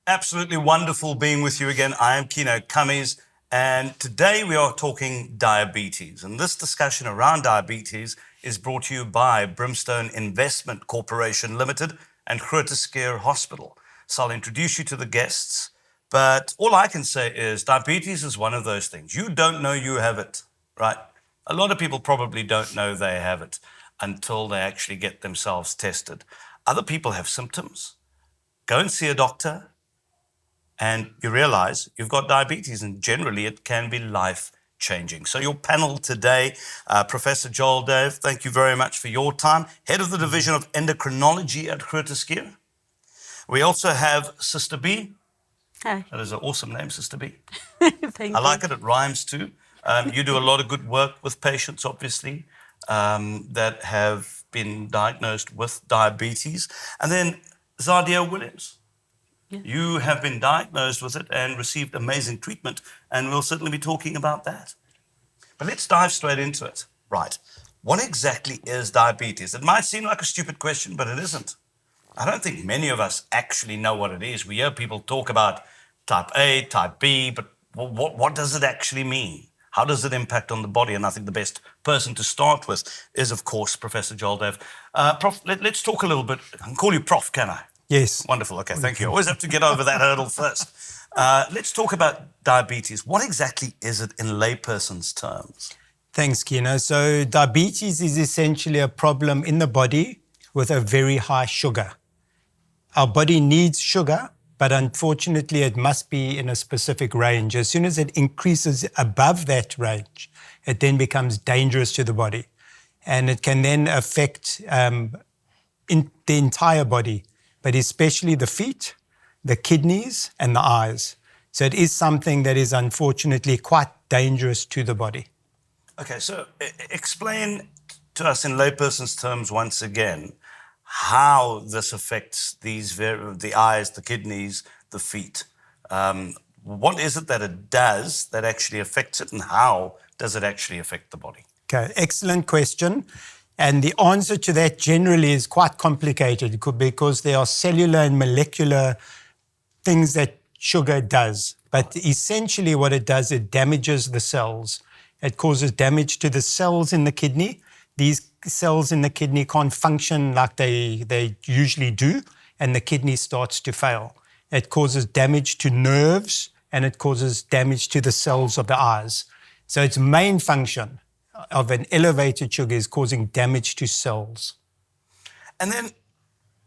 Absolutely wonderful being with you again. I am Kieno, Kammies, and today we are talking diabetes. And this discussion around diabetes is brought to you by Brimstone Investment Corporation Limited and Groote Schuur Hospital. So I'll introduce you to the guests, but all I can say is diabetes is one of those things. You don't know you have it, right? A lot of people probably don't know they have it until they actually get themselves tested. Other people have symptoms. Go and see a doctor, and you realize you've got diabetes, and generally it can be life-changing. So your panel today, Professor Joel Dave, thank you very much for your time, Head of the Division of Endocrinology at Groote Schuur. We also have Sister B. Hi. That is an awesome name, Sister B. Thank you. I like it, it rhymes too. You do a lot of good work with patients, obviously, that have been diagnosed with diabetes. And then Zadia Williams. Yeah. You have been diagnosed with it and received amazing treatment, and we'll certainly be talking about that. But let's dive straight into it. Right. What exactly is diabetes? It might seem like a stupid question, but it isn't. I don't think many of us actually know what it is. We hear people talk about type A, type B, but what does it actually mean? How does it impact on the body? And I think the best person to start with is, of course, Professor Joel Dave. Prof, let's talk a little bit. I can call you Prof, can I? Yes. Wonderful. Okay, thank you. I always have to get over that hurdle first. Let's talk about diabetes. What exactly is it in layperson's terms? Thanks, Kieno. So diabetes is essentially a problem in the body with a very high sugar. Our body needs sugar, but unfortunately it must be in a specific range. As soon as it increases above that range, it then becomes dangerous to the body. And it can then affect the entire body, but especially the feet, the kidneys, and the eyes. So it is something that is unfortunately quite dangerous to the body. Okay, so explain to us in layperson's terms once again how this affects the eyes, the kidneys, the feet. What is it that it does that actually affects it, and how does it actually affect the body? Okay, excellent question. And the answer to that generally is quite complicated because there are cellular and molecular things that sugar does. But essentially what it does, it damages the cells. It causes damage to the cells in the kidney. These cells in the kidney can't function like they usually do, and the kidney starts to fail. It causes damage to nerves, and it causes damage to the cells of the eyes. So its main function of an elevated sugar is causing damage to cells. And then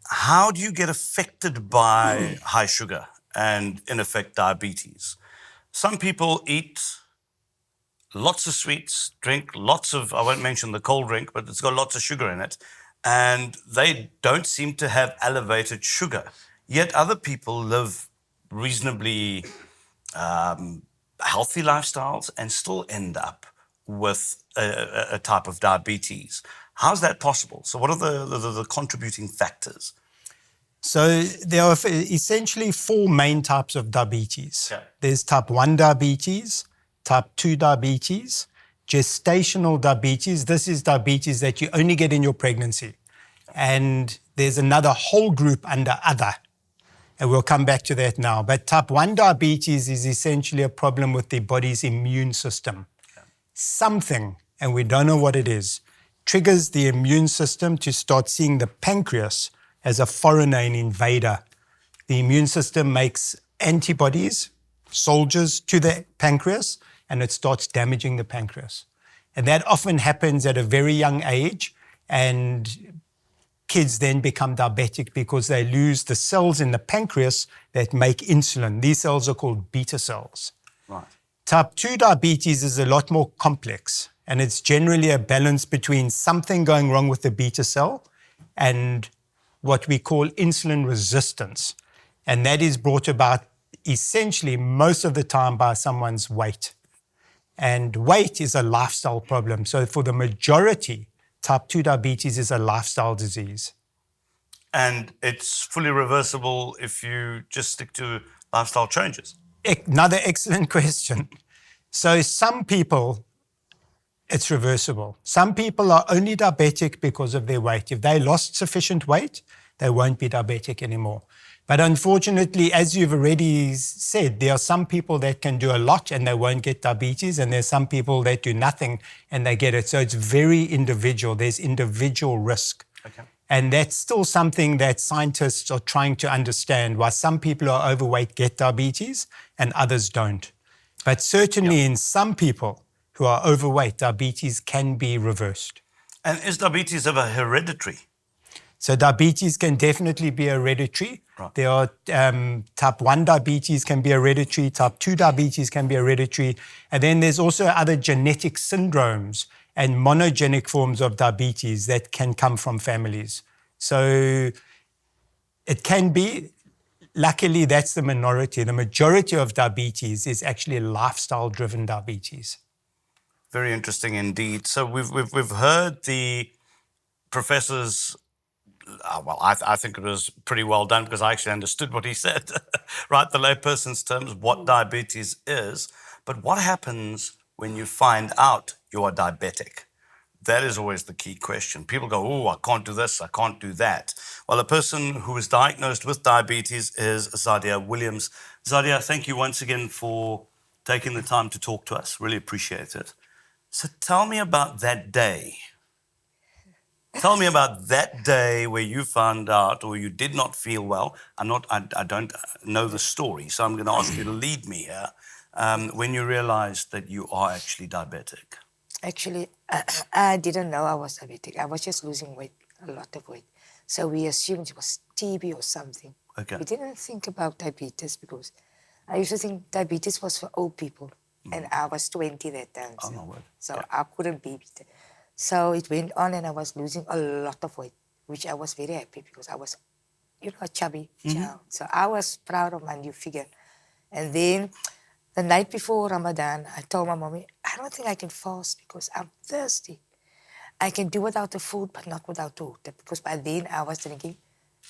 how do you get affected by high sugar and, in effect, diabetes? Some people eat lots of sweets, drink lots of, I won't mention the cold drink, but it's got lots of sugar in it, and they don't seem to have elevated sugar. Yet other people live reasonably healthy lifestyles and still end up with a type of diabetes. How's that possible? So what are the contributing factors? So there are essentially four main types of diabetes. Okay. There's type 1 diabetes, type 2 diabetes, gestational diabetes. This is diabetes that you only get in your pregnancy. And there's another whole group under other. And we'll come back to that now. But type 1 diabetes is essentially a problem with the body's immune system. Okay. Something, and we don't know what it is, triggers the immune system to start seeing the pancreas as a foreigner, an invader. The immune system makes antibodies, soldiers to the pancreas, and it starts damaging the pancreas. And that often happens at a very young age, and kids then become diabetic because they lose the cells in the pancreas that make insulin. These cells are called beta cells. Right. Type 2 diabetes is a lot more complex, and it's generally a balance between something going wrong with the beta cell and what we call insulin resistance. And that is brought about essentially most of the time by someone's weight. And weight is a lifestyle problem. So for the majority, type 2 diabetes is a lifestyle disease. And it's fully reversible if you just stick to lifestyle changes. Another excellent question. So some people, it's reversible. Some people are only diabetic because of their weight. If they lost sufficient weight, they won't be diabetic anymore. But unfortunately, as you've already said, there are some people that can do a lot and they won't get diabetes, and there's some people that do nothing and they get it. So it's very individual. There's individual risk. Okay. And that's still something that scientists are trying to understand, why some people who are overweight get diabetes and others don't. But certainly in some people who are overweight, diabetes can be reversed. And is diabetes ever hereditary? So diabetes can definitely be hereditary. Right. There are type 1 diabetes can be hereditary, type 2 diabetes can be hereditary. And then there's also other genetic syndromes and monogenic forms of diabetes that can come from families. So it can be, luckily that's the minority. The majority of diabetes is actually lifestyle-driven diabetes. Very interesting indeed. So we've heard the professor's I think it was pretty well done because I actually understood what he said, right? The layperson's terms, what diabetes is. But what happens when you find out you are diabetic? That is always the key question. People go, oh, I can't do this, I can't do that. Well, a person who is diagnosed with diabetes is Zadia Williams. Zadia, thank you once again for taking the time to talk to us. Really appreciate it. So tell me about that day. Tell me about that day where you found out or you did not feel well. I don't know the story, so I'm going to ask you to lead me here. When you realized that you are actually diabetic. Actually, I didn't know I was diabetic. I was just losing weight, a lot of weight. So we assumed it was TB or something. Okay. We didn't think about diabetes because I used to think diabetes was for old people. And I was 20 that time. Oh, my word. So Yeah. I couldn't be. So it went on and I was losing a lot of weight, which I was very happy because I was, a chubby child. So I was proud of my new figure. And then the night before Ramadan, I told my mommy, I don't think I can fast because I'm thirsty. I can do without the food, but not without the water. Because by then I was drinking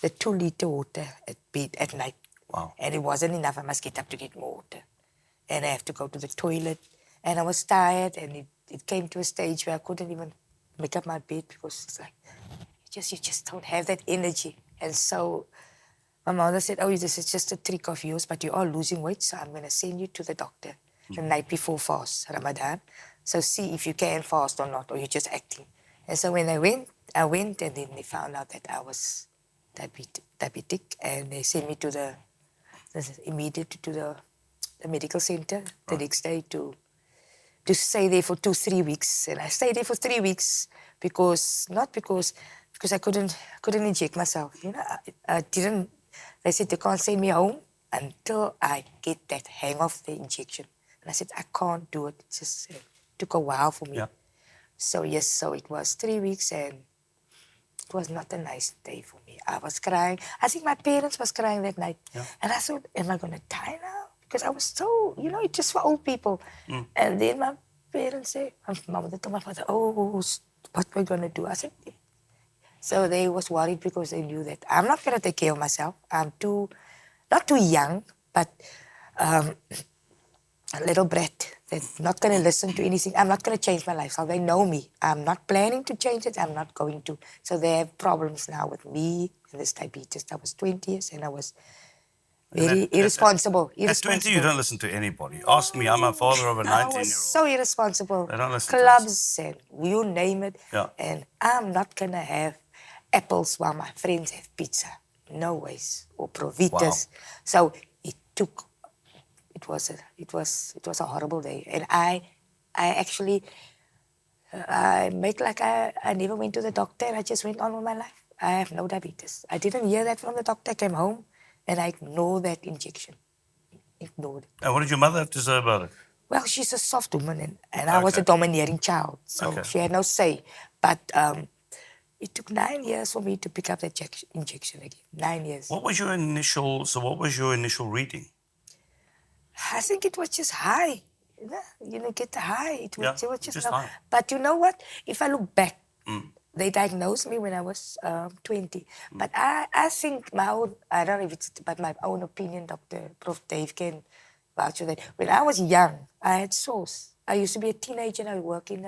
the 2-liter water at bed at night. Wow. And it wasn't enough. I must get up to get more water. And I have to go to the toilet. And I was tired, and it came to a stage where I couldn't even make up my bed because it's like, you just don't have that energy. And so my mother said, oh, this is just a trick of yours, but you are losing weight, so I'm going to send you to the doctor the night before fast, Ramadan. So see if you can fast or not, or you're just acting. And so when I went, and then they found out that I was diabetic, and they sent me immediately to the medical center the next day to stay there for 2-3 weeks. And I stayed there for 3 weeks because I couldn't inject myself. I didn't. They said they can't send me home until I get that hang of the injection. And I said, I can't do it. It just took a while for me. Yeah. So yes, so it was 3 weeks and it was not a nice day for me. I was crying. I think my parents was crying that night. Yeah. And I thought, am I going to die now? Because I was so, it's just for old people. And then my parents say, my mother told my father, oh, what we're going to do? I said, yeah. So they was worried because they knew that I'm not going to take care of myself. I'm not too young, but a little brat that's not going to listen to anything. I'm not going to change my lifestyle. They know me. I'm not planning to change it. I'm not going to. So they have problems now with me and this diabetes. I was 20 years and I was very irresponsible. At 20, you don't listen to anybody. Ask me, I'm a father of a 19-year-old. I was so irresponsible. They don't listen to Clubs and you name it. Yeah. And I'm not going to have apples while my friends have pizza. No ways. Or Provitas. Wow. So it was a horrible day. And I actually made like I never went to the doctor. I just went on with my life. I have no diabetes. I didn't hear that from the doctor. I came home. And I ignored that injection. Ignored it. And what did your mother have to say about it? Well, she's a soft woman, and I was a domineering child, so she had no say. But it took 9 years for me to pick up that injection again. 9 years. What was your initial reading? I think it was just high. Get the high. It was just high. But you know what? If I look back, they diagnosed me when I was 20. But I think I don't know if it's but my own opinion, Dr. Prof Dave can vouch for that. When I was young, I had sauce. I used to be a teenager and I would work in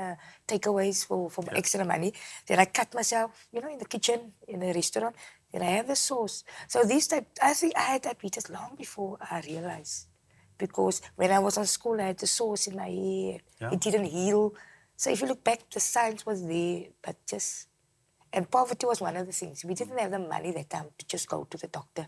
takeaways for extra money. Then I cut myself, in the kitchen, in a restaurant. Then I have the source. So these type, I think I had diabetes long before I realized. Because when I was on school, I had the source in my hair. Yeah. It didn't heal. So if you look back, the signs was there, but just... And poverty was one of the things. We didn't have the money that time to just go to the doctor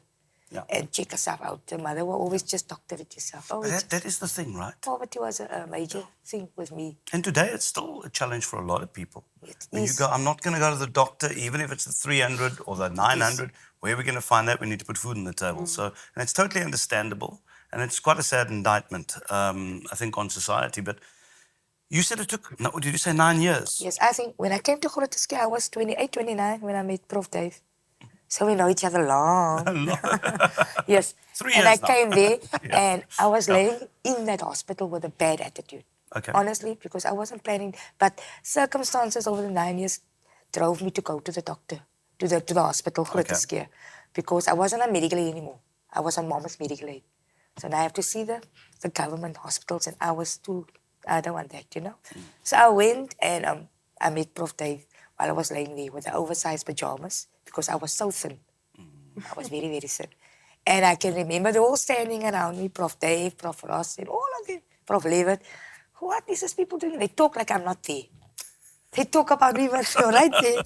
and check ourselves out. The mother will always just doctor it yourself. Oh, But that is the thing, right? poverty was a major thing with me. And today it's still a challenge for a lot of people. It When you is. go, I'm not going to go to the doctor, even if it's the 300 or the 900. Where are we going to find that? We need to put food on the table. So, and it's totally understandable. And it's quite a sad indictment, I think, on society. But you said it took, no, did you say 9 years? Yes, I think when I came to Groote Schuur, I was 28, 29 when I met Prof Dave. So we know each other long. Yes. 3 and years I now. came there and I was laying in that hospital with a bad attitude. Okay. Honestly, because I wasn't planning. But circumstances over the 9 years drove me to go to the doctor, to the hospital, Groote Schuur, because I wasn't on medical aid anymore. I was on mama's medical aid. So now I have to see the government hospitals, and I was too, I don't want that, you know. So I went and I met Prof Dave while I was laying there with the oversized pajamas because I was so thin. I was very, very thin. And I can remember they all standing around me, Prof Dave, Prof Ross, and all of them, Prof Levitt. What is these people doing? They talk like I'm not there. They talk about me when you're right there.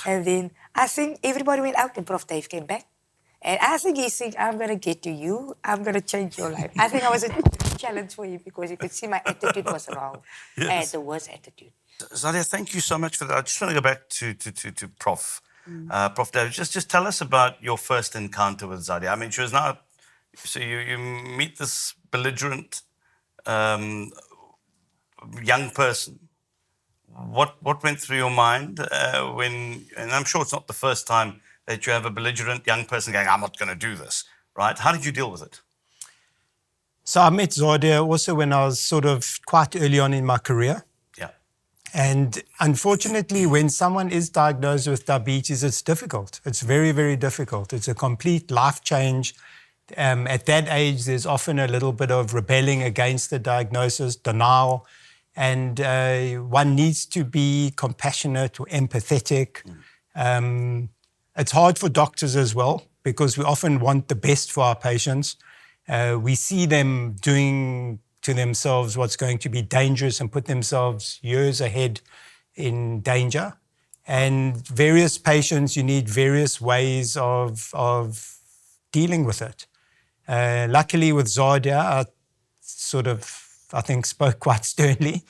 And then I think everybody went out and Prof Dave came back. And I think he said, I'm going to get to you. I'm going to change your life. I think I was a challenge for him because you could see my attitude was wrong. Yes. I had the worst attitude. Zadia, thank you so much for that. I just want to go back to Prof. Prof. Dave, just tell us about your first encounter with Zadia. I mean, she was now, so you meet this belligerent young person. What went through your mind when, and I'm sure it's not the first time that you have a belligerent young person going, I'm not going to do this, right? How did you deal with it? So I met Zadia also when I was sort of quite early on in my career. Yeah. And unfortunately, when someone is diagnosed with diabetes, it's difficult. It's very, very difficult. It's a complete life change. At that age, there's often a little bit of rebelling against the diagnosis, denial, and one needs to be compassionate or empathetic. It's hard for doctors as well because we often want the best for our patients. We see them doing to themselves what's going to be dangerous and put themselves years ahead in danger. And various patients, you need various ways of dealing with it. Luckily with Zadia, I think spoke quite sternly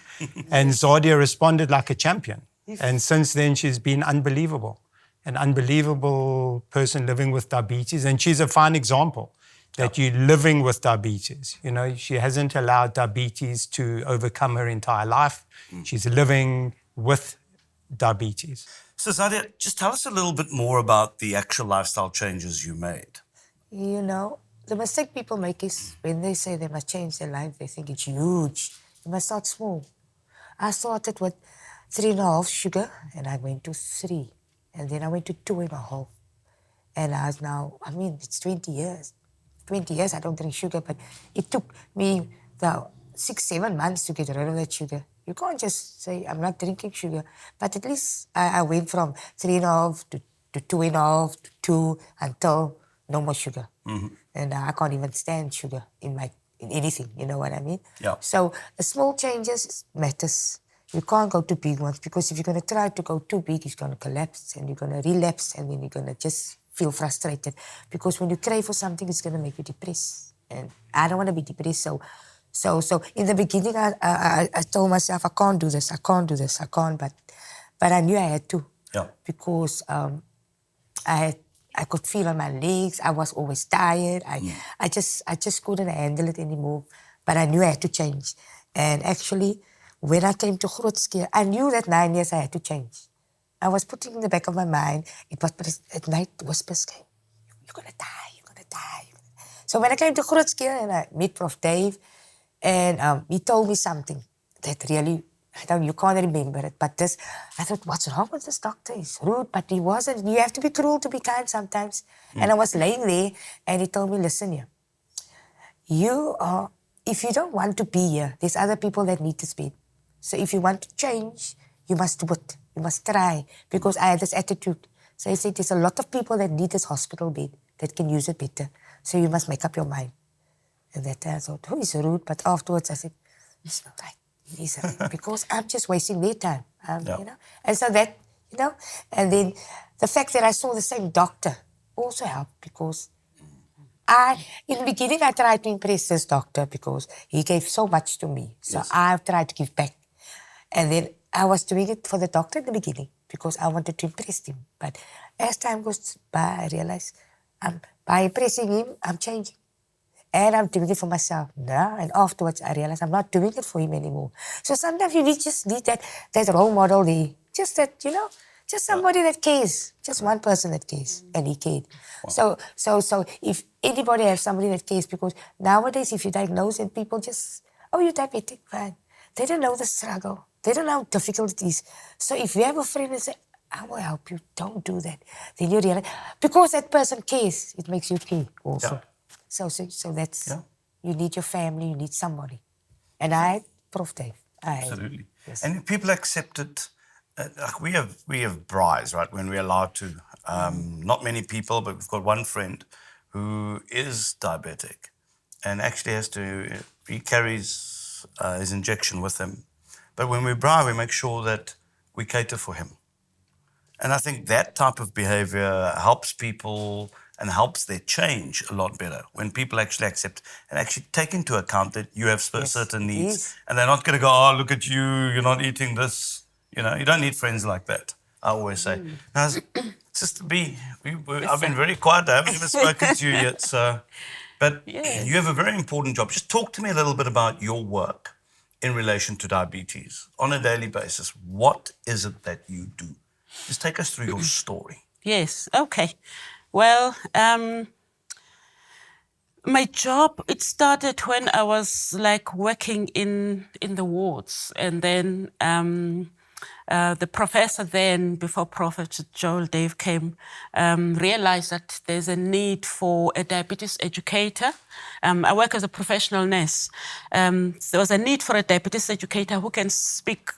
and Zadia responded like a champion. And since then she's been unbelievable, an unbelievable person living with diabetes. And she's a fine example that you're living with diabetes. You know, she hasn't allowed diabetes to overcome her entire life. She's living with diabetes. So Zadia, just tell us a little bit more about the actual lifestyle changes you made. You know, the mistake people make is when they say they must change their life, they think it's huge. You must start small. I started with 3.5 sugar and I went to 3. And then I went to 2.5. And I was now, I mean, it's 20 years. 20 years I don't drink sugar, but it took me the 6-7 months to get rid of that sugar. You can't just say, I'm not drinking sugar. But at least I went from 3.5 to 2.5 to 2 until no more sugar. And I can't even stand sugar in anything, you know what I mean? Yeah. So the small changes matters. You can't go to big ones because if you're going to try to go too big, it's going to collapse and you're going to relapse and then you're going to just feel frustrated. Because when you crave for something, it's going to make you depressed. And I don't want to be depressed. So in the beginning, I told myself, I can't do this, I can't do this, I can't. But I knew I had to. Yeah. Because I could feel on my legs. I was always tired. I just couldn't handle it anymore. But I knew I had to change. And actually, when I came to Groote Schuur, I knew that 9 years I had to change. I was putting in the back of my mind, it was at night whispers came, you're going to die, you're going to die. So when I came to Groote Schuur and I met Prof Dave, and he told me something that really, you can't remember it, but this, I thought, what's wrong with this doctor? He's rude, but he wasn't. You have to be cruel to be kind sometimes. And I was laying there, and he told me, listen here, if you don't want to be here, there's other people that need this bed. So if you want to change, you must do it. You must try. Because I had this attitude So he said, there's a lot of people that need this hospital bed that can use it better. So you must make up your mind. And that time I thought, oh, he's rude. But afterwards I said, it's not right. He's rude because I'm just wasting their time. You know? And so that, you know, and then the fact that I saw the same doctor also helped because in the beginning, I tried to impress this doctor because he gave so much to me. So I tried to give back. And then I was doing it for the doctor in the beginning because I wanted to impress him. But as time goes by, I realized by impressing him, I'm changing. And I'm doing it for myself now. And afterwards, I realized I'm not doing it for him anymore. So sometimes you just need that role model there. Just that, you know, just somebody that cares. Just one person that cares. And he cared. Wow. So if anybody has somebody that cares, because nowadays if you diagnose and people just, oh, you're diabetic, fine. They don't know the struggle. They don't know how difficult it is. So if you have a friend and say, I will help you, don't do that. Then you realize, because that person cares, it makes you care also. Yeah. So that's, you need your family, you need somebody. And I, Prof Dave. Absolutely. And if people accept it, like we have braais, right, when we're allowed to. Not many people, but we've got one friend who is diabetic and actually he carries his injection with him. But when we braai, we make sure that we cater for him. And I think that type of behavior helps people and helps their change a lot better when people actually accept and actually take into account that you have certain needs. And they're not going to go, oh, look at you, you're not eating this. You know, you don't need friends like that, I always say. Now, Sister B, I've been very quiet. I haven't even spoken to you yet. But you have a very important job. Just talk to me a little bit about your work in relation to diabetes on a daily basis. What is it that you do? Just take us through your story. Yes, okay. Well, my job, it started when I was like working in the wards. And then the professor then, before Prophet Joel Dave came, realized that there's a need for a diabetes educator. I work as a professional nurse. There was a need for a diabetes educator who can speak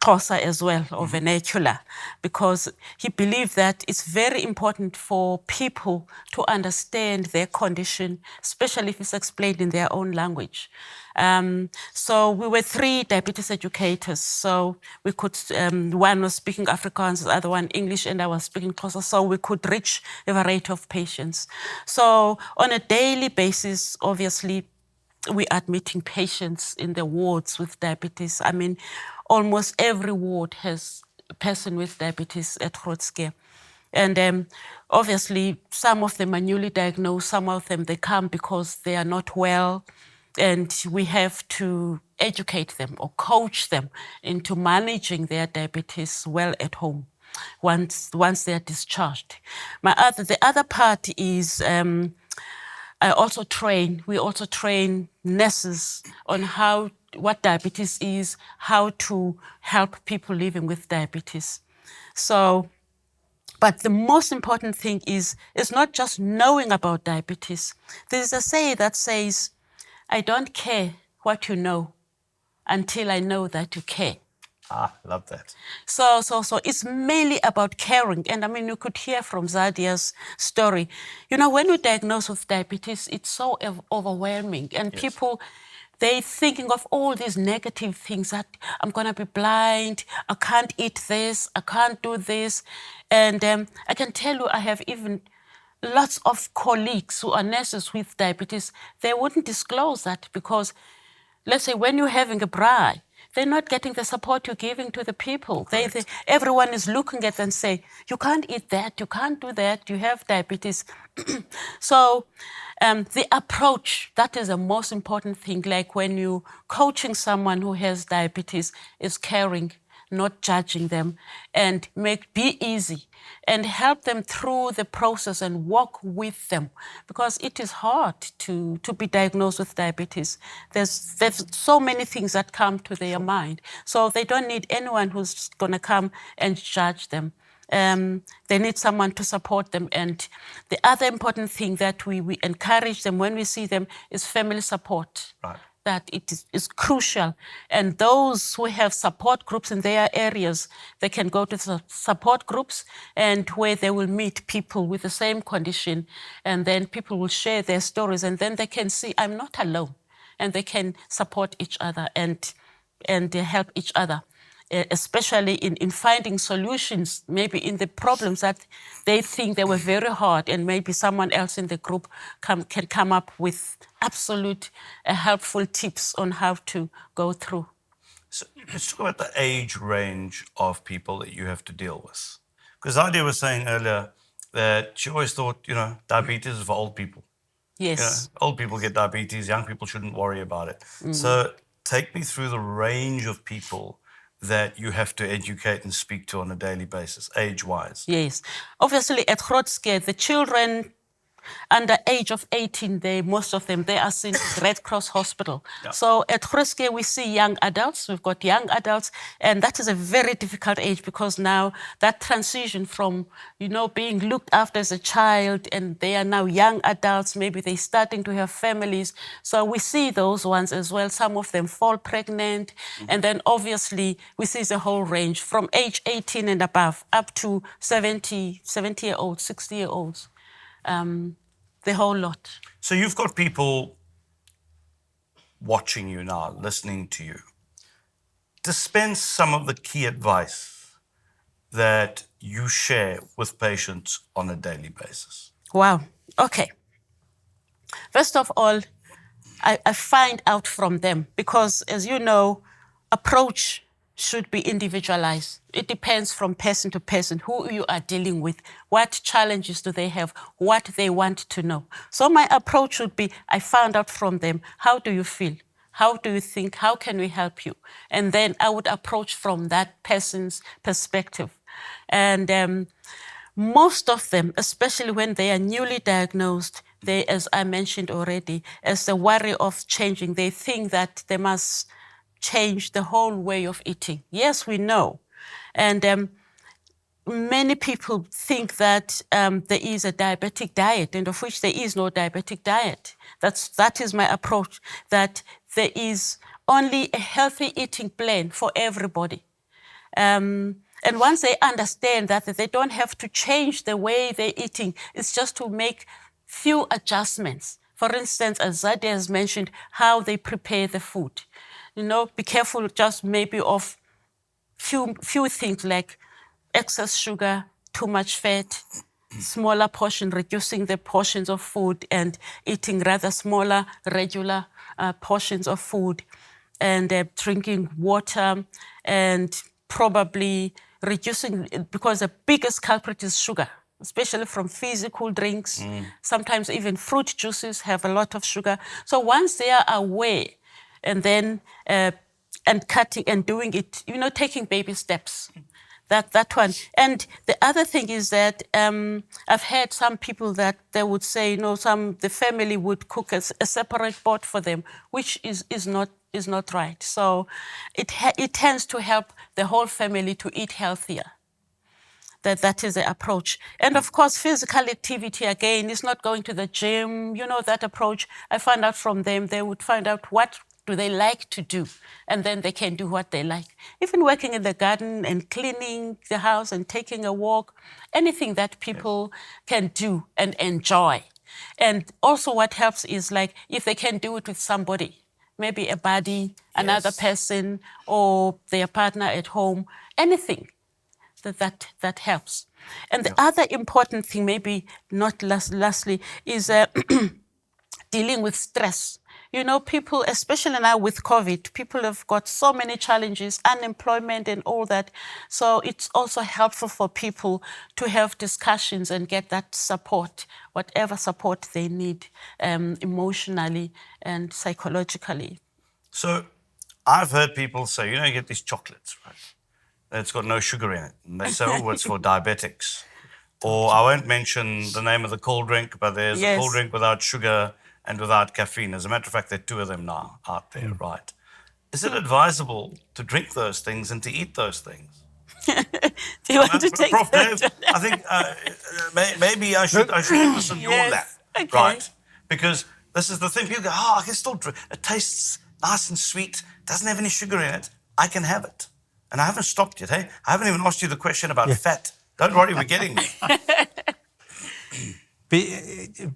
Xhosa as well, or vernacular, because he believed that it's very important for people to understand their condition, especially if it's explained in their own language. So we were 3 diabetes educators. So we could, one was speaking Afrikaans, the other one English, and I was speaking Xhosa, so we could reach a variety of patients. So on a daily basis, obviously, we are admitting patients in the wards with diabetes. I mean, almost every ward has a person with diabetes at Groote Schuur. And obviously, some of them are newly diagnosed, some of them, they come because they are not well, and we have to educate them or coach them into managing their diabetes well at home once they are discharged. The other part is we also train nurses on what diabetes is, how to help people living with diabetes. So, but the most important thing is not just knowing about diabetes. There's a saying that says, I don't care what you know until I know that you care. Love that. So it's mainly about caring. And I mean, you could hear from Zadia's story. You know, when you're diagnosed with diabetes, it's so overwhelming. And people, they're thinking of all these negative things that I'm going to be blind, I can't eat this, I can't do this. And I can tell you, I have even lots of colleagues who are nurses with diabetes. They wouldn't disclose that because, let's say, when you're having a braai, they're not getting the support you're giving to the people. Everyone is looking at them and saying, you can't eat that, you can't do that, you have diabetes. So the approach, that is the most important thing. Like when you're coaching someone who has diabetes, is caring, not judging them, and be easy and help them through the process and walk with them, because it is hard to be diagnosed with diabetes. There's so many things that come to their mind. So they don't need anyone who's going to come and judge them. They need someone to support them. And the other important thing that we encourage them when we see them is family support. Right. that it is crucial. And those who have support groups in their areas, they can go to the support groups and where they will meet people with the same condition. And then people will share their stories and then they can see, I'm not alone. And they can support each other and help each other, especially in finding solutions, maybe in the problems that they think they were very hard, and maybe someone else in the group can come up with absolute helpful tips on how to go through. So let's talk about the age range of people that you have to deal with. Because Zadia was saying earlier that she always thought, diabetes is for old people. Yes. Old people get diabetes, young people shouldn't worry about it. So take me through the range of people that you have to educate and speak to on a daily basis, age-wise. Yes. Obviously, at Groote Schuur, the children under age of 18, most of them, they are seen at Red Cross Hospital. Yeah. So at Groote Schuur, we see young adults. We've got young adults, and that is a very difficult age because now that transition from, being looked after as a child, and they are now young adults, maybe they're starting to have families. So we see those ones as well. Some of them fall pregnant, and then obviously we see the whole range from age 18 and above up to 70-year-olds, 60-year-olds. The whole lot. So you've got people watching you now, listening to you. Dispense some of the key advice that you share with patients on a daily basis. Wow. Okay. First of all, I find out from them because, as you know, approach should be individualized. It depends from person to person, who you are dealing with, what challenges do they have, what they want to know. So my approach would be, I found out from them, how do you feel? How do you think? How can we help you? And then I would approach from that person's perspective. And most of them, especially when they are newly diagnosed, they, as I mentioned already, as the worry of changing, they think that they must change the whole way of eating. Yes, we know. And many people think that there is a diabetic diet, and of which there is no diabetic diet. That is my approach, that there is only a healthy eating plan for everybody. And once they understand that they don't have to change the way they're eating, it's just to make few adjustments. For instance, as Zadia has mentioned, how they prepare the food. Be careful just maybe of few things like excess sugar, too much fat, smaller portion, reducing the portions of food and eating rather smaller, regular portions of food, and drinking water, and probably reducing, because the biggest culprit is sugar, especially from physical drinks. Sometimes even fruit juices have a lot of sugar. So once they are aware, and then and cutting and doing it, taking baby steps. That one. And the other thing is that I've heard some people that they would say, the family would cook a separate pot for them, which is not right. So it tends to help the whole family to eat healthier. That is the approach. And of course, physical activity, again, is not going to the gym. That approach, I found out from them, they would find out what do they like to do, and then they can do what they like. Even working in the garden and cleaning the house and taking a walk, anything that people can do and enjoy. And also what helps is like if they can do it with somebody, maybe a buddy, another person, or their partner at home, anything that helps. And the other important thing, maybe not lastly, is dealing with stress. People, especially now with COVID, people have got so many challenges, unemployment and all that. So it's also helpful for people to have discussions and get that support, whatever support they need, emotionally and psychologically. So I've heard people say, you get these chocolates, right? It's got no sugar in it. And they say, it's for diabetics. Or I won't mention the name of the cold drink, but there's a cold drink without sugar and without caffeine. As a matter of fact, there are two of them now out there, right? Is it advisable to drink those things and to eat those things? Do you want to take Prof, that? Dave, I think maybe I should put this on your lap, Okay. right? Because this is the thing. People go, I can still drink. It tastes nice and sweet, doesn't have any sugar in it, I can have it. And I haven't stopped yet, hey? I haven't even asked you the question about fat. Don't worry, we're getting there.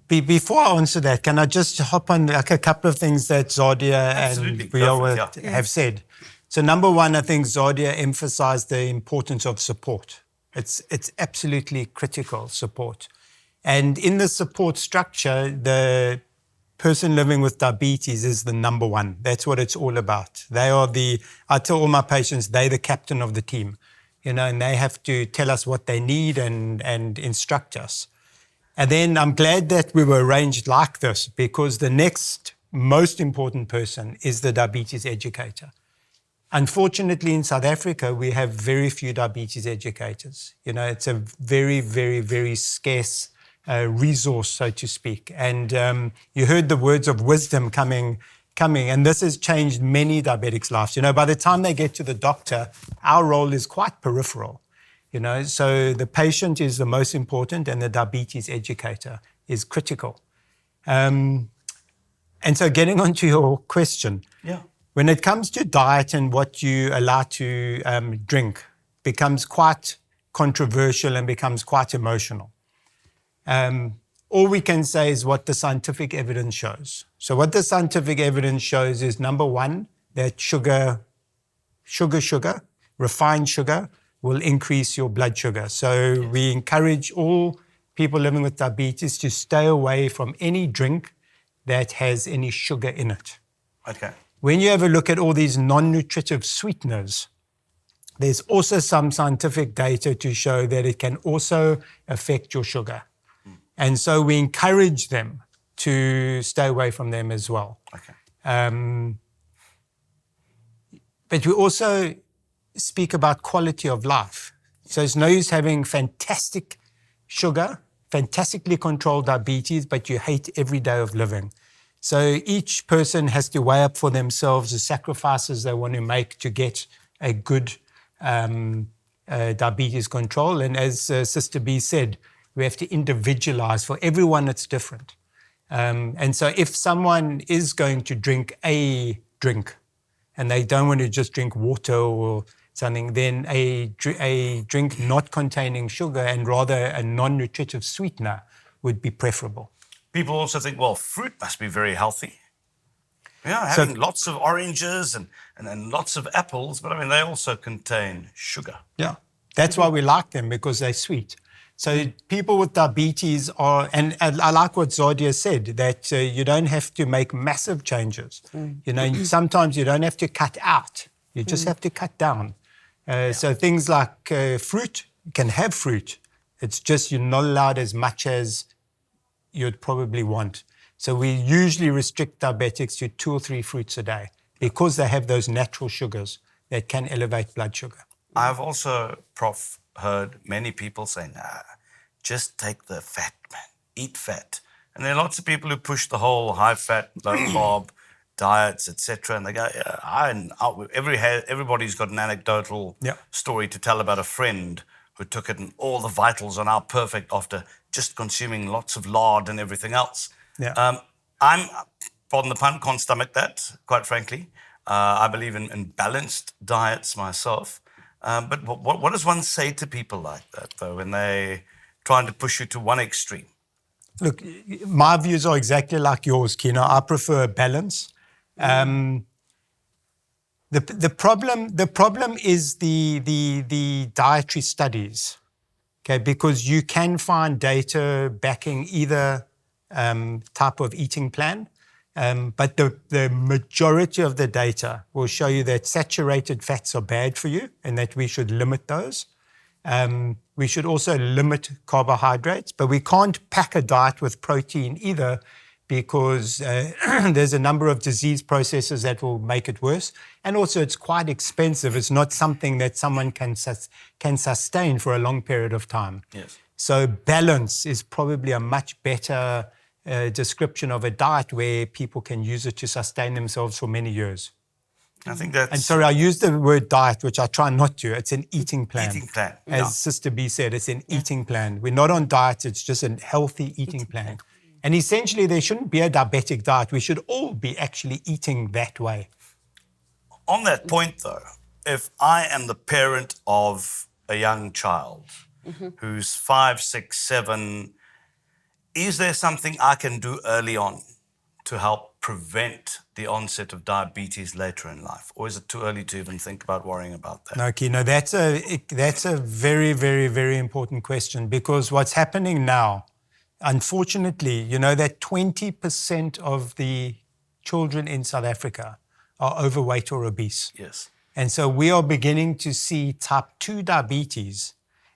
Before I answer that, can I just hop on like a couple of things that Zadia Absolutely. and Byelwa have said? So number one, I think Zadia emphasized the importance of support. It's absolutely critical support. And in the support structure, the person living with diabetes is the number one. That's what it's all about. I tell all my patients, they're the captain of the team, and they have to tell us what they need and instruct us. And then I'm glad that we were arranged like this, because the next most important person is the diabetes educator. Unfortunately, in South Africa, we have very few diabetes educators. It's a very, very, very scarce resource, so to speak. And you heard the words of wisdom coming, and this has changed many diabetics' lives. By the time they get to the doctor, our role is quite peripheral. So the patient is the most important, and the diabetes educator is critical. And so getting onto your question, when it comes to diet and what you allow to drink, becomes quite controversial and becomes quite emotional. All we can say is what the scientific evidence shows. So what the scientific evidence shows is, number one, that sugar, refined sugar, will increase your blood sugar. So we encourage all people living with diabetes to stay away from any drink that has any sugar in it. Okay. When you have a look at all these non-nutritive sweeteners, there's also some scientific data to show that it can also affect your sugar. And so we encourage them to stay away from them as well. Okay. But we also speak about quality of life. So it's no use having fantastic sugar, fantastically controlled diabetes, but you hate every day of living. So each person has to weigh up for themselves the sacrifices they want to make to get a good diabetes control. And as Sister B said, we have to individualize. For everyone, it's different. And so if someone is going to drink a drink and they don't want to just drink water or something, then a drink not containing sugar and rather a non-nutritive sweetener would be preferable. People also think, well, fruit must be very healthy. Having lots of oranges and lots of apples, but I mean, they also contain sugar. Yeah, that's why we like them, because they're sweet. So people with diabetes and I like what Zadia said, that you don't have to make massive changes. Sometimes you don't have to cut out, you just have to cut down. So things like fruit, you can have fruit. It's just you're not allowed as much as you'd probably want. So we usually restrict diabetics to 2 or 3 fruits a day because they have those natural sugars that can elevate blood sugar. I've also, Prof, heard many people say, nah, just take the fat, man, eat fat. And there are lots of people who push the whole high-fat, low-carb diets, etc. And they go, everybody's got an anecdotal story to tell about a friend who took it and all the vitals are now perfect after just consuming lots of lard and everything else. Yeah. I'm, pardon the pun, can't stomach that, quite frankly. I believe in balanced diets myself. But what does one say to people like that, though, when they're trying to push you to one extreme? Look, my views are exactly like yours, Kieno. I prefer balance. The problem is the dietary studies, okay? Because you can find data backing either type of eating plan, but the majority of the data will show you that saturated fats are bad for you and that we should limit those. We should also limit carbohydrates, but we can't pack a diet with protein either, because there's a number of disease processes that will make it worse. And also it's quite expensive. It's not something that someone can sustain for a long period of time. Yes. So balance is probably a much better description of a diet where people can use it to sustain themselves for many years. I think that's... And sorry, I used the word diet, which I try not to. It's an eating plan. Eating plan. As Sister B said, it's an eating plan. We're not on diet, it's just a healthy eating plan. And essentially, there shouldn't be a diabetic diet. We should all be actually eating that way. On that point, though, if I am the parent of a young child who's 5, 6, 7, is there something I can do early on to help prevent the onset of diabetes later in life? Or is it too early to even think about worrying about that? No, Kieno, that's a very, very, very important question, because what's happening now, unfortunately, you know that 20% of the children in South Africa are overweight or obese. Yes. And so we are beginning to see type 2 diabetes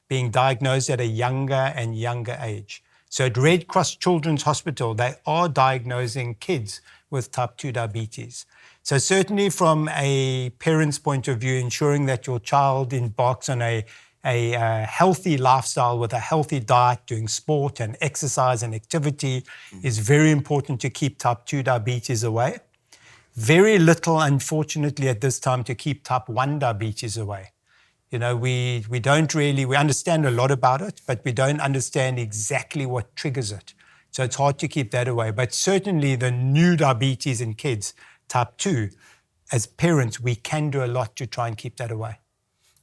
being diagnosed at a younger and younger age. So at Red Cross Children's Hospital, they are diagnosing kids with type 2 diabetes. So certainly from a parent's point of view, ensuring that your child embarks on a healthy lifestyle with a healthy diet, doing sport and exercise and activity is very important to keep type 2 diabetes away. Very little, unfortunately, at this time to keep type 1 diabetes away. You know, we understand a lot about it, but we don't understand exactly what triggers it. So it's hard to keep that away. But certainly the new diabetes in kids, type 2, as parents, we can do a lot to try and keep that away.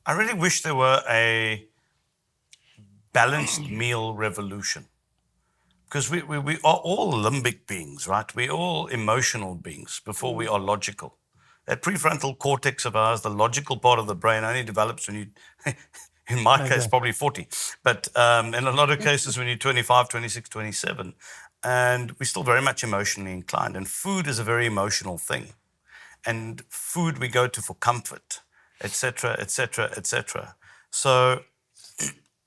I really wish there were a balanced meal revolution. Because we are all limbic beings, right? We're all emotional beings before we are logical. That prefrontal cortex of ours, the logical part of the brain, only develops when you, in my case, probably 40. But in a lot of cases, when you're 25, 26, 27. And we're still very much emotionally inclined. And food is a very emotional thing. And food we go to for comfort, etc., etc., etc. So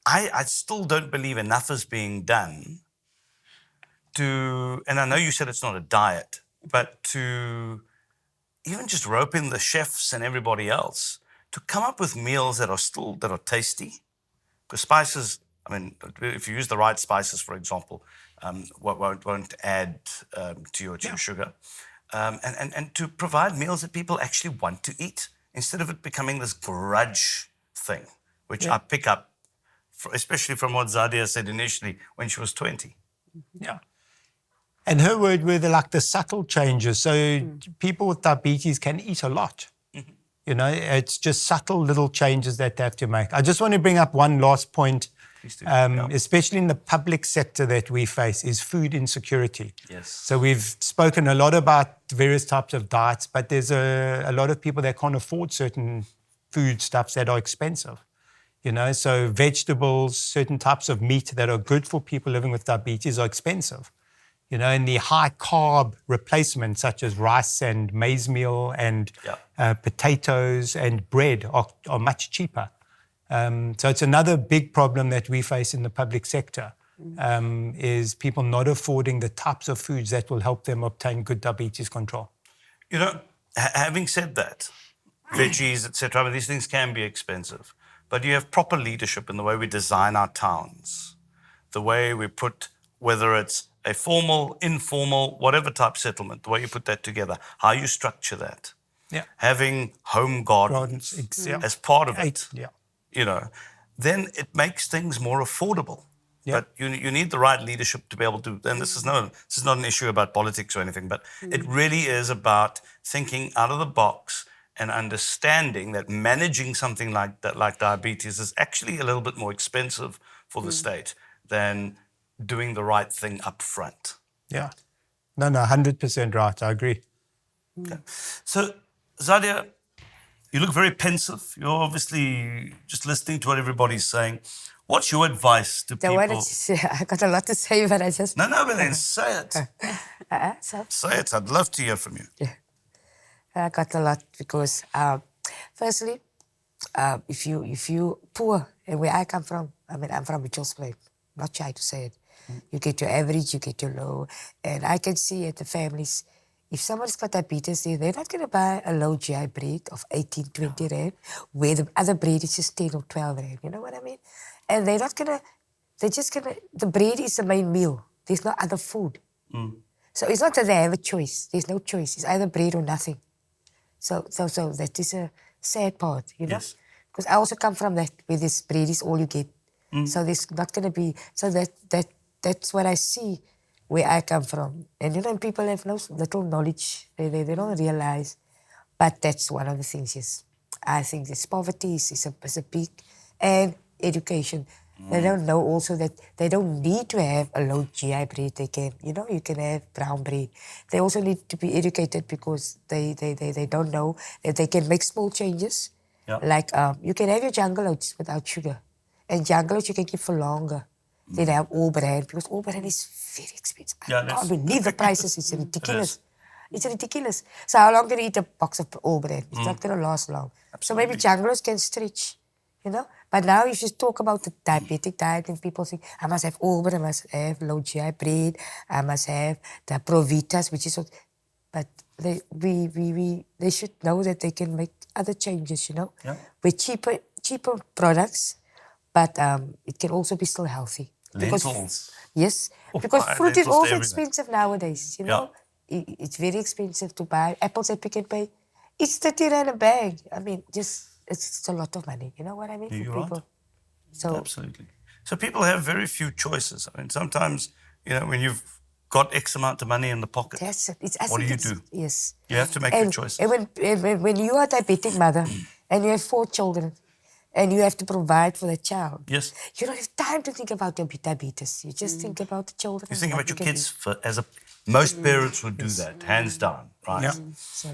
I still don't believe enough is being done to, and I know you said it's not a diet, but to even just rope in the chefs and everybody else to come up with meals that are tasty. Because spices, I mean, if you use the right spices, for example, won't add to your sugar. And to provide meals that people actually want to eat instead of it becoming this grudge thing, which I pick up, especially from what Zadia said initially when she was 20. Yeah. And her word were like the subtle changes. So people with diabetes can eat a lot. You know, it's just subtle little changes that they have to make. I just want to bring up one last point, especially in the public sector that we face, is food insecurity. Yes. So we've spoken a lot about various types of diets, but there's a lot of people that can't afford certain foodstuffs that are expensive. You know, so vegetables, certain types of meat that are good for people living with diabetes are expensive. You know, and the high carb replacements such as rice and maize meal and potatoes and bread are much cheaper. So it's another big problem that we face in the public sector, is people not affording the types of foods that will help them obtain good diabetes control. You know, having said that, veggies, etc., I mean, these things can be expensive, but you have proper leadership in the way we design our towns, the way we put, whether it's a formal, informal, whatever type settlement, the way you put that together, how you structure that. Yeah. Having home gardens as part of it, you know, then it makes things more affordable. Yeah. But you need the right leadership to be able to, and this is not an issue about politics or anything, but it really is about thinking out of the box and understanding that managing something like that, like diabetes, is actually a little bit more expensive for the state than doing the right thing up front. Yeah. No, 100% right. I agree. Okay. So, Zadia, you look very pensive. You're obviously just listening to what everybody's saying. What's your advice to people? I got a lot to say, but I just... No, but then say it. Say it. I'd love to hear from you. Yeah. I got a lot because, firstly, if you poor, and where I come from, I mean, I'm from Mitchell's Plain. Not shy to say it. You get your average, you get your low. And I can see at the families, if someone's got diabetes, they're not going to buy a low GI bread of 18, 20 rand, where the other bread is just 10 or 12 rand. You know what I mean? And they're just going to, the bread is the main meal. There's no other food. So it's not that they have a choice. There's no choice. It's either bread or nothing. So that is a sad part, you know? Because I also come from that, where this bread is all you get. So there's not going to be, so that's what I see where I come from. And, people have little knowledge. They don't realize. But that's one of the things, yes. I think this poverty is a big, and education. They don't know also that they don't need to have a low GI bread. They can, you can have brown bread. They also need to be educated because they don't know that they can make small changes. Yeah. Like you can have your jungle oats without sugar. And jungle oats you can keep for longer. Then have all brand because all brand is very expensive. Yeah, I can't believe the prices. It's ridiculous. It's ridiculous. So how long can you eat a box of all brand? It's not going to last long. So maybe jungle oats can stretch. But now if you talk about the diabetic diet and people think, I must have Ober, I must have low GI bread, I must have the Provitas, which is what, but they should know that they can make other changes, Yeah. with cheaper products, but it can also be still healthy. Lentils. Yes, because buy fruit is lentils also to everything. expensive nowadays, Yeah. It's very expensive to buy. Apples at Pick and Pay, it's 30 rand a bag. I mean, it's a lot of money. You know what I mean? You're for right. people. So Absolutely. So people have very few choices. I mean, sometimes, when you've got X amount of money in the pocket, that's it. what do you do? Yes. You have to make your choices. And when you are a diabetic mother and you have 4 children and you have to provide for the child, Yes. you don't have time to think about your diabetes. You just think about the children. You think and about your what you can kids most parents would do that, hands down, right? Yeah. do. So,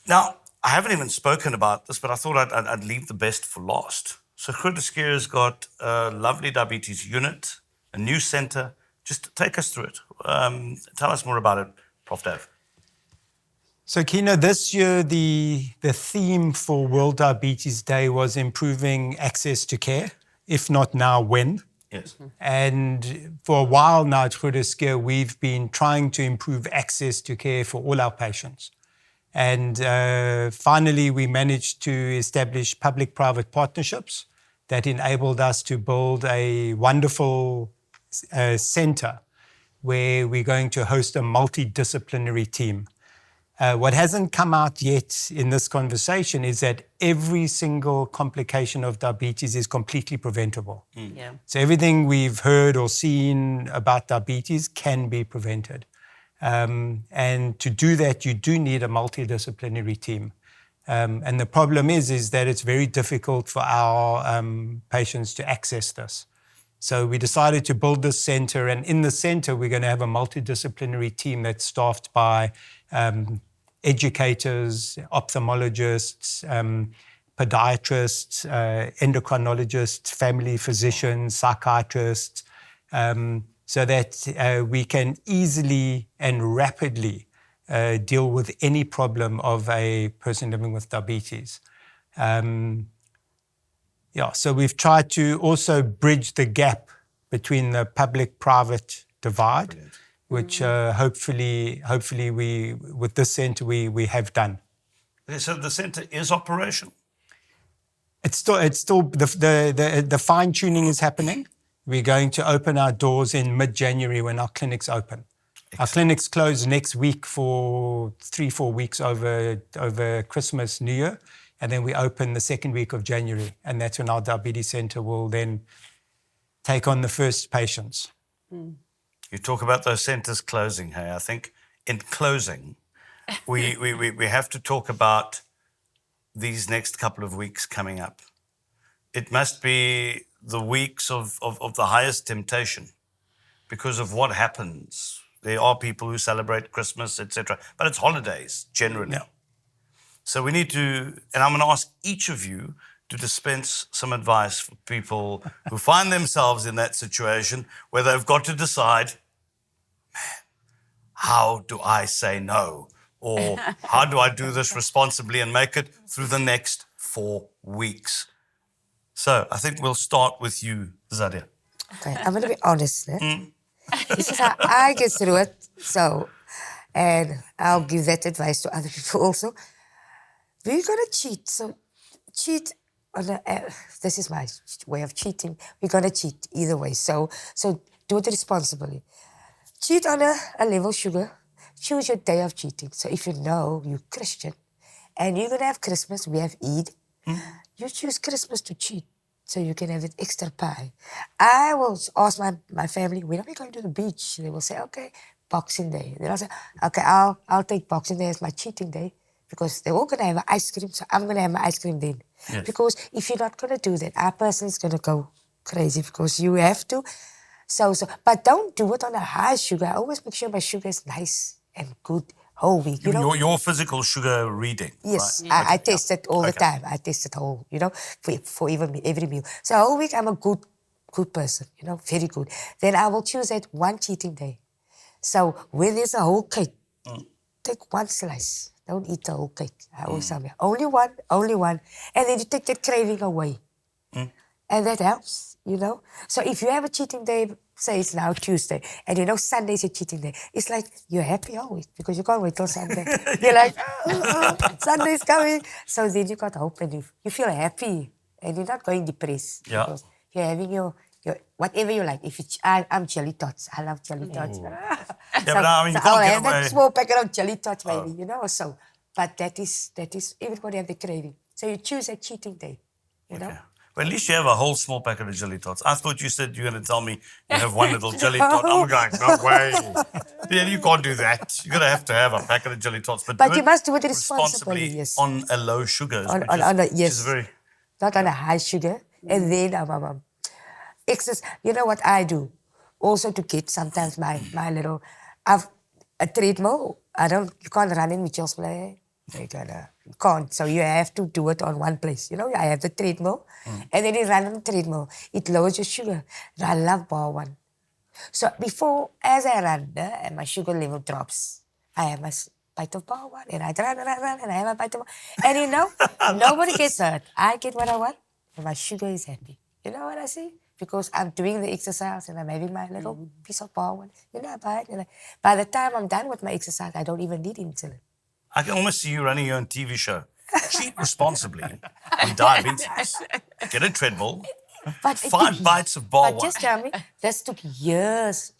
Now, I haven't even spoken about this, but I thought I'd leave the best for last. So Groote Schuur has got a lovely diabetes unit, a new centre. Just take us through it. Tell us more about it, Prof. Dave. So, Kieno, this year the theme for World Diabetes Day was improving access to care, if not now, when. Yes. And for a while now at Groote Schuur, we've been trying to improve access to care for all our patients. And finally, we managed to establish public-private partnerships that enabled us to build a wonderful center where we're going to host a multidisciplinary team. What hasn't come out yet in this conversation is that every single complication of diabetes is completely preventable. Yeah. So everything we've heard or seen about diabetes can be prevented. And to do that, you do need a multidisciplinary team. And the problem is that it's very difficult for our patients to access this. So we decided to build this center, and in the center, we're going to have a multidisciplinary team that's staffed by educators, ophthalmologists, podiatrists, endocrinologists, family physicians, psychiatrists, so that we can easily and rapidly deal with any problem of a person living with diabetes. So we've tried to also bridge the gap between the public-private divide, Brilliant. which hopefully we, with this center, we have done. Okay, so the centre is operational. It's still the fine tuning is happening. We're going to open our doors in mid-January when our clinics open. Our clinics close next week for 3-4 weeks over Christmas, New Year, and then we open the second week of January, and that's when our diabetes center will then take on the first patients. You talk about those centres closing, hey? I think in closing, we have to talk about these next couple of weeks coming up. It must be the weeks of the highest temptation because of what happens. There are people who celebrate Christmas, etc., but it's holidays generally. Yeah. So we need to, and I'm going to ask each of you to dispense some advice for people who find themselves in that situation where they've got to decide, man, how do I say no? Or how do I do this responsibly and make it through the next 4 weeks? So I think we'll start with you, Zadia. okay, I'm going to be honest. This is how I get through it. So, and I'll give that advice to other people also. We're going to cheat. So cheat on this is my way of cheating. We're going to cheat either way. So do it responsibly. Cheat on a level sugar. Choose your day of cheating. So if you know you're Christian and you're going to have Christmas, we have Eid, you choose Christmas to cheat. so you can have that extra pie. I will ask my family, when are we going to the beach? They will say, okay, Boxing Day. Then I'll say, okay, I'll take Boxing Day as my cheating day because they're all going to have ice cream, so I'm going to have my ice cream then. Yes. Because if you're not going to do that, our person is going to go crazy because you have to. But don't do it on a high sugar. I always make sure my sugar is nice and good whole week. You know? Your physical sugar reading. Yes, Right? I test it all the time. I test it whole, for even every meal. So whole week I'm a good person, very good. Then I will choose that one cheating day. So when there's a whole cake, take one slice. Don't eat the whole cake. I always tell me, only one. And then you take that craving away. And that helps, So if you have a cheating day, say it's now Tuesday, and Sunday's your cheating day, it's like you're happy always because you can't wait till Sunday. You're like, Sunday's coming. So then you got hope and you feel happy and you're not going depressed. Yeah. Because you're having your whatever you like. I'm jelly tots. I love jelly tots. But I mean, you I'll can't have get that away. small packet of jelly tots, maybe, So, but that is everybody have the craving. So you choose a cheating day, know. Okay. Well, at least you have a whole small packet of jelly tots. I thought you said you were going to tell me you have one little jelly tot. I'm going, no way. Yeah, you can't do that. You're going to have a packet of jelly tots. But you must do it responsibly, yes. On a low sugar. Which Yes. is very... Not on a high sugar. And then excess. You know what I do? Also to get sometimes my little... I've a treadmill. You can't run in with your play. You can't. So you have to do it on one place. I have the treadmill. And then you run on the treadmill. It lowers your sugar. And I love bar one. So as I run, and my sugar level drops, I have my bite of bar one. And I run, and I have a bite of bar. And nobody gets hurt. I get what I want, and my sugar is happy. You know what I see? Because I'm doing the exercise and I'm having my little piece of bar one. I buy it. And by the time I'm done with my exercise, I don't even need insulin. I can almost see you running your own TV show. Cheat responsibly on diabetes. Get a treadmill. 5 bites of bar But one. just tell me, this took years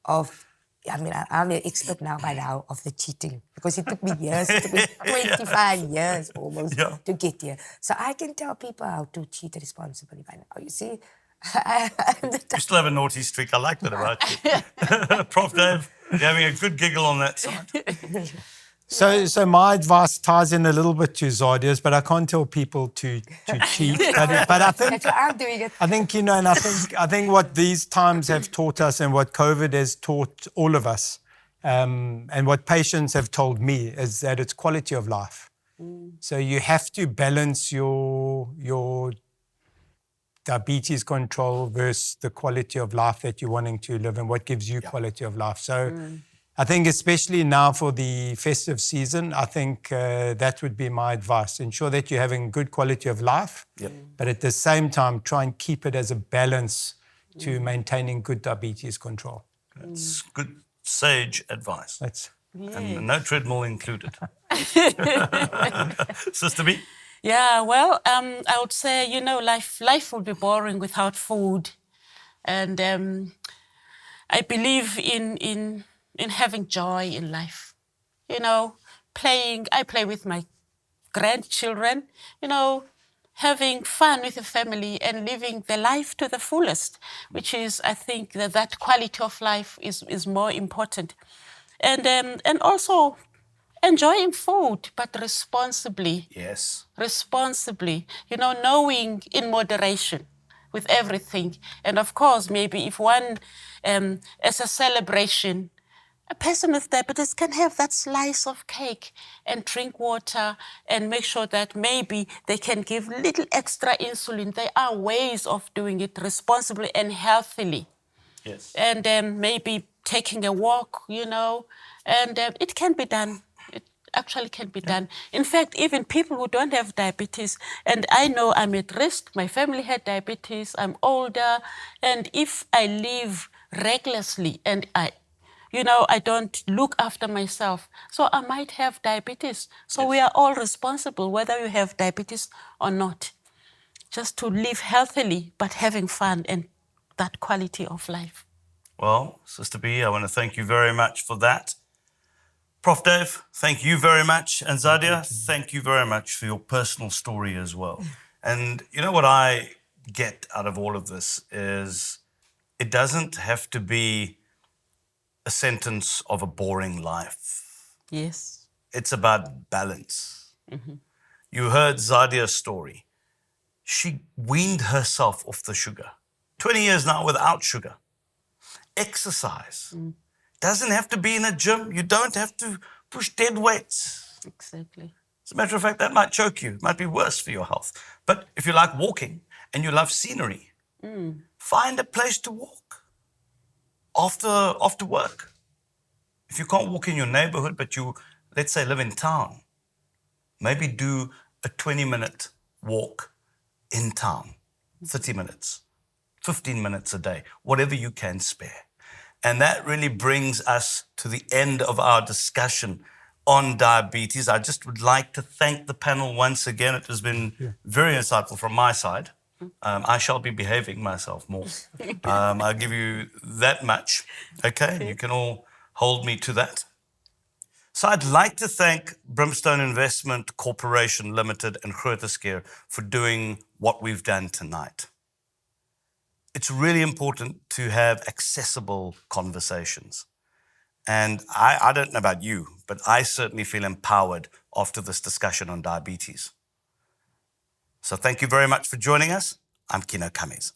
of... I mean, I'm an expert now by now of the cheating because it took me years. It took me 25 years almost to get here. So I can tell people how to cheat responsibly by now. You see? You still have a naughty streak. I like that about you. Prof Dave, you're having a good giggle on that side. So my advice ties in a little bit to Zadia's, but I can't tell people to cheat. But I think that's why I'm doing it. I think and I think what these times have taught us, and what COVID has taught all of us, and what patients have told me, is that it's quality of life. So you have to balance your diabetes control versus the quality of life that you're wanting to live and what gives you quality of life. So I think especially now for the festive season, I think that would be my advice. Ensure that you're having good quality of life, but at the same time, try and keep it as a balance to maintaining good diabetes control. That's good, sage advice. And no treadmill included. Sister B? Yeah, well, I would say, life would be boring without food. And I believe in having joy in life. I play with my grandchildren, having fun with the family and living the life to the fullest, which is, I think, that quality of life is more important. And also enjoying food, but responsibly. Yes. Responsibly, knowing in moderation with everything. And of course, maybe if one, as a celebration, a person with diabetes can have that slice of cake and drink water and make sure that maybe they can give little extra insulin. There are ways of doing it responsibly and healthily. Yes. And maybe taking a walk, and it can be done. It actually can be done. In fact, even people who don't have diabetes, and I know I'm at risk, my family had diabetes, I'm older, and if I live recklessly and I don't look after myself, so I might have diabetes. So we are all responsible, whether you have diabetes or not, just to live healthily, but having fun and that quality of life. Well, Sister B, I want to thank you very much for that. Prof Dave, thank you very much. And Zadia, thank you very much for your personal story as well. And you know what I get out of all of this is it doesn't have to be a sentence of a boring life. Yes. It's about balance. You heard Zadia's story. She weaned herself off the sugar. 20 years now without sugar. Exercise. Doesn't have to be in a gym. You don't have to push dead weights. Exactly. As a matter of fact, that might choke you. It might be worse for your health. But if you like walking and you love scenery, find a place to walk after work. If you can't walk in your neighborhood, but you, let's say, live in town, maybe do a 20-minute walk in town, 30 minutes, 15 minutes a day, whatever you can spare. And that really brings us to the end of our discussion on diabetes. I just would like to thank the panel once again. It has been very insightful from my side. I shall be behaving myself more. I'll give you that much. Okay? You can all hold me to that. So I'd like to thank Brimstone Investment Corporation Limited and Groote Schuur for doing what we've done tonight. It's really important to have accessible conversations. And I don't know about you, but I certainly feel empowered after this discussion on diabetes. So thank you very much for joining us. I'm Kieno Kammies.